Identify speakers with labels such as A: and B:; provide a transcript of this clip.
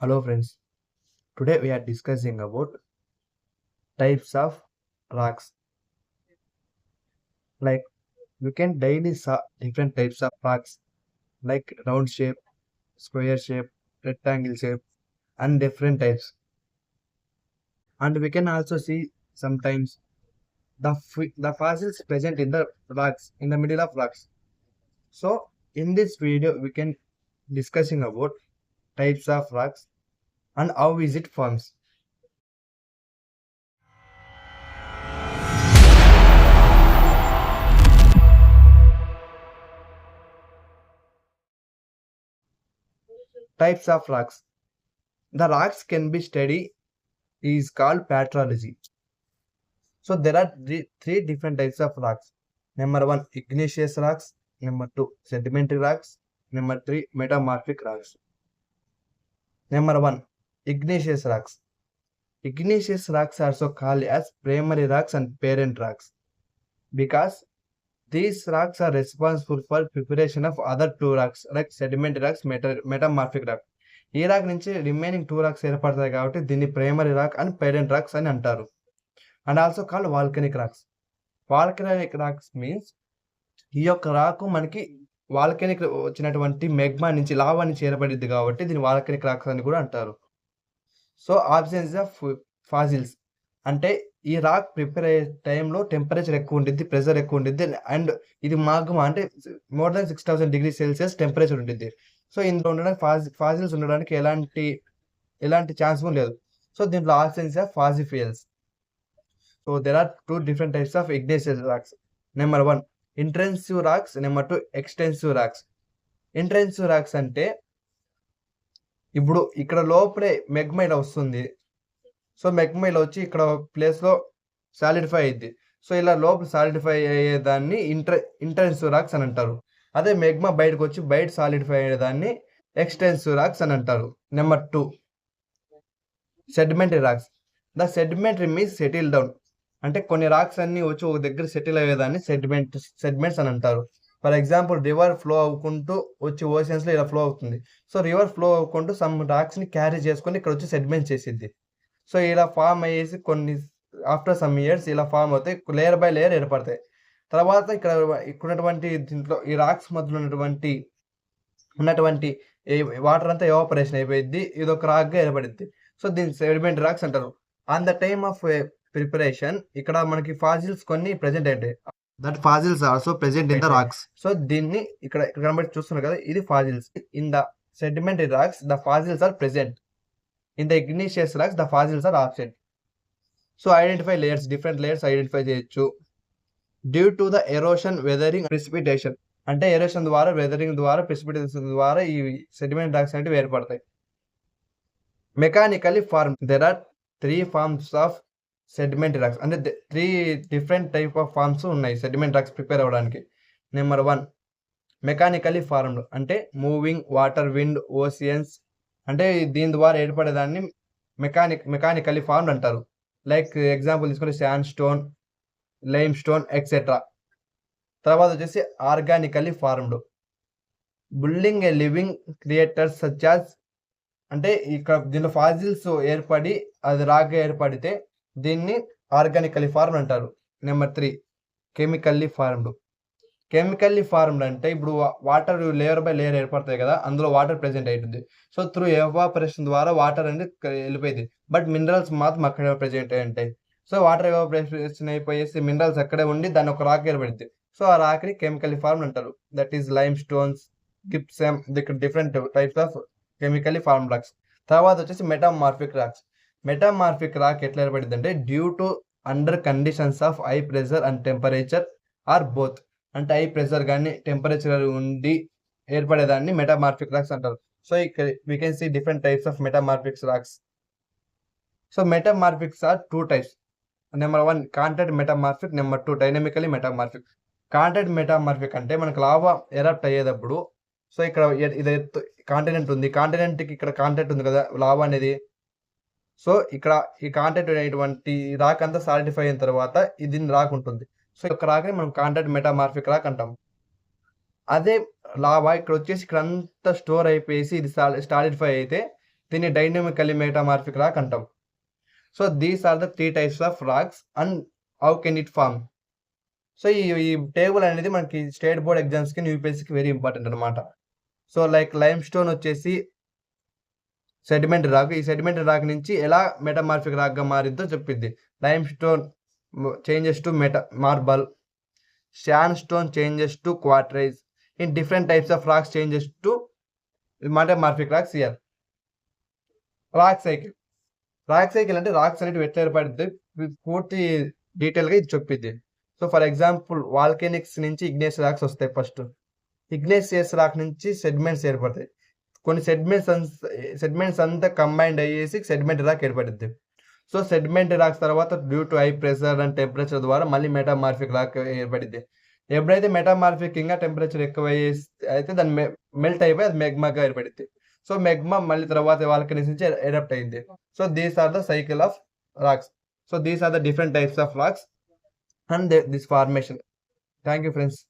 A: Hello friends, today we are discussing about types of rocks. Like you can daily saw different types of rocks like round shape, square shape, rectangle shape and different types. And we can also see sometimes the fossils present in the rocks, in the middle of rocks. So in this video we can discussing about types of rocks and how is it forms. Types of rocks. The rocks can be studied is called petrology. So there are three different types of rocks. Number one, igneous rocks. Number two, sedimentary rocks. Number three, metamorphic rocks. Number one, igneous rocks. Igneous rocks are also called as primary rocks and parent rocks because these rocks are responsible for preparation of other two rocks like sedimentary rocks, metamorphic rock. ఈ rock నుంచి remaining two rocks ఏర్పడతాయి కాబట్టి దీన్ని primary rock and parent rocks అని అంటారు. And also called volcanic rocks. Volcanic rocks means ఈ యొక్క రాకు మనకి వాల్కనిక్ వచ్చినటువంటి మెగ్మా నుంచి లావా నుంచి ఏర్పడింది కాబట్టి దీన్ని వాల్కనిక్ రాక్స్ అని కూడా అంటారు. సో ఆబ్సెన్స్ ఆఫ్ ఫాసిల్స్ అంటే ఈ రాక్ ప్రిపేర్ అయ్యే టైంలో టెంపరేచర్ ఎక్కువ ఉంటుంది, ప్రెషర్ ఎక్కువ ఉంటుంది అండ్ ఇది మాగ్మా అంటే more than 6000 degree Celsius temperature ఉంటుంది. సో ఇందులో ఉండడానికి ఫాసిల్స్ ఉండడానికి ఎలాంటి ఛాన్స్ లేదు. సో దీంట్లో absence of fossils. So there are two different types of igneous rocks. Number one, intrusive rocks. Number two, extensive rocks. Intrusive rocks అంటే ఇప్పుడు ఇక్కడ లోపలే మెగ్మా ఇలా వస్తుంది. సో మెగ్మా ఇలా వచ్చి ఇక్కడ ప్లేస్లో సాలిడిఫై అయ్యింది. సో ఇలా లోపల సాలిడిఫై అయ్యేదాన్ని ఇంటెన్సివ్ రాక్స్ అని అంటారు. అదే మెగ్మా బయటకు వచ్చి బయట సాలిడిఫై అయ్యేదాన్ని ఎక్స్టెన్సివ్ రాక్స్ అని అంటారు. Number two, sedimentary rocks. The sedimentary means settle down అంటే కొన్ని రాక్స్ అన్ని వచ్చి ఒక దగ్గర సెటిల్ అయ్యేదాన్ని సెడిమెంట్స్ అని అంటారు. ఫర్ ఎగ్జాంపుల్ రివర్ ఫ్లో అవ్వుకుంటూ వచ్చి ఓషన్స్లో ఇలా ఫ్లో అవుతుంది. సో రివర్ ఫ్లో అవ్వుకుంటూ సమ్ రాక్స్ని క్యారీ చేసుకొని ఇక్కడ వచ్చి సెడిమెంట్ చేసిద్ది. సో ఇలా ఫామ్ అయ్యేసి కొన్ని ఆఫ్టర్ సమ్ ఇయర్స్ ఇలా ఫామ్ అవుతాయి, లేయర్ బై లేయర్ ఏర్పడతాయి. తర్వాత ఇక్కడ ఉన్నటువంటి దీంట్లో ఈ రాక్స్ మధ్యలో ఉన్నటువంటి వాటర్ అంతా ఎవాపరేషన్ అయిపోయింది, ఇది ఒక రాక్గా ఏర్పడింది. సో దీన్ని సెడిమెంటరీ రాక్స్ అంటారు. On the time of preparation ఇక్కడ మనకి ఫాసిల్స్ కొన్ని ప్రెజెంట్ ఉంటాయి. That fossils also present in the rocks. So దీన్ని ఇక్కడ కనబడి చూస్తున్నారు కదా, ఇది fossils. In the sedimentary rocks the fossils are present. In the igneous rocks the fossils are absent. So identify layers, different layers identify చేయొచ్చు. Due to the erosion, weathering, precipitation అంటే erosion ద్వారా, weathering ద్వారా, precipitation ద్వారా ఈ sedimentary rocks అనేవి ఏర్పడతాయి. Mechanically form. There are 3 forms of sedimentary rocks అంటే 3 different type of forms ఉన్నాయి సెడిమెంటరీ రాక్స్ ప్రిపేర్ అవ్వడానికి. నెంబర్ 1, మెకానికలీ ఫార్మ్డ్ అంటే మూవింగ్ వాటర్, విండ్, ఓషియన్స్ అంటే దీని ద్వారా ఏర్పడేదాన్ని మెకానికలీ ఫార్మ్డ్ అంటారు. లైక్ ఎగ్జాంపుల్ తీసుకుంటే sandstone, limestone etcetera. తర్వాత వచ్చేసి organically formed, building a living creators such as అంటే ఇక్కడ దీనిలో ఫాసిల్స్ ఏర్పడి అది రాగ్గా ఏర్పడితే దీన్ని ఆర్గానికల్లీ ఫార్మ్డ్ అంటారు. Number 3, chemically formed. Chemically formed అంటే ఇప్పుడు వాటర్ లేయర్ బై లేయర్ ఏర్పడతాయి కదా, అందులో వాటర్ ప్రెజెంట్ అవుతుంది. సో త్రూ ఎవాపరేషన్ ద్వారా వాటర్ అనేది వెళ్ళిపోయింది, బట్ మినరల్స్ మాత్రం అక్కడే ప్రెజెంట్ అయి ఉంటాయి. సో వాటర్ ఎవాపరేషన్ అయిపోయేసి మినరల్స్ అక్కడే ఉండి దాన్ని ఒక రాక్ ఏర్పడింది. సో ఆ రాక్ని కెమికల్లీ ఫార్మ్డ్ అంటారు. That is limestones, gypsum, different types of chemically formed rocks. తర్వాత వచ్చేసి మెటామార్ఫిక్ రాక్స్. మెటామార్ఫిక్ రాక్ ఎట్లా ఏర్పడింది అంటే due to under conditions of high pressure and temperature or both అంటే హై ప్రెషర్ కానీ టెంపరేచర్ ఉండి ఏర్పడేదాన్ని మెటామార్ఫిక్ రాక్స్ అంటారు. సో ఇక్కడ we can see different types of metamorphic rocks. So metamorphics are 2 types. Number 1 contact metamorphic, number 2 dynamically metamorphic. Contact metamorphic అంటే మనకు lava erupt అయ్యేటప్పుడు so ఇక్కడ ఇది కాంటినెంట్ ఉంది, కాంటినెంట్కి ఇక్కడ కాంటాక్ట్ ఉంది కదా లావా అనేది. సో ఇక్కడ ఈ కాంటాక్ట్ అనేటువంటి రాక్ అంతా సాలిడిఫై అయిన తర్వాత ఇది రాక్ ఉంటుంది. సో ఒక రాక్ని మనం కాంటాక్ట్ మెటామార్ఫిక్ రాక్ అంటాం. అదే లావా ఇక్కడ వచ్చేసి ఇక్కడ అంతా స్టోర్ అయిపోయేసి ఇది సాలిడిఫై అయితే దీన్ని డైనమికలీ మెటామార్ఫిక్ రాక్ అంటాం. So these are the 3 types of rocks and how can it form. So ఈ టేబుల్ అనేది మనకి స్టేట్ బోర్డ్ ఎగ్జామ్స్కి యూపీఎస్సీకి వెరీ ఇంపార్టెంట్ అనమాట. సో లైక్ లైమ్ స్టోన్ వచ్చేసి సెడిమెంట్ రాక్. ఈ సెడిమెంట్ రాక్ నుంచి ఎలా మెటామార్ఫిక్ రాక్గా మారిందో చెప్పిద్ది. Limestone changes to marble, sandstone changes to quartzite, in different types of rocks changes to metamorphic rocks here. Rock cycle అంటే racks అనేవి ఎట్లా ఏర్పడుతుంది పూర్తి డీటెయిల్గా ఇది చెప్పిద్ది. సో ఫర్ ఎగ్జాంపుల్ వాల్కెనిక్స్ నుంచి ఇగ్నేషియస్ రాక్స్ వస్తాయి. ఫస్ట్ ఇగ్నేషియస్ రాక్ నుంచి సెడిమెంట్స్ ఏర్పడతాయి. కొన్ని సెడిమెంట్స్ అంతా కంబైండ్ అయ్యేసి సెడిమెంట్ రాక్ ఏర్పడుద్ది. సో సెడిమెంట్ రాక్స్ తర్వాత due to high pressure and temperature ద్వారా మళ్ళీ మెటామార్ఫిక్ రాక్ ఏర్పడిద్ది. ఎప్పుడైతే మెటామార్ఫిక్ ఇంకా టెంపరేచర్ ఎక్కువ అయితే దాన్ని మెల్ట్ అయిపోయి అది మెగ్మాగా ఏర్పడిద్ది. సో మెగ్మా మళ్ళీ తర్వాత వాల్కనీస్ నుంచి ఎరప్ట్ అయింది. So these are the cycle of rocks. So these are the different types of rocks and this formation. Thank you friends.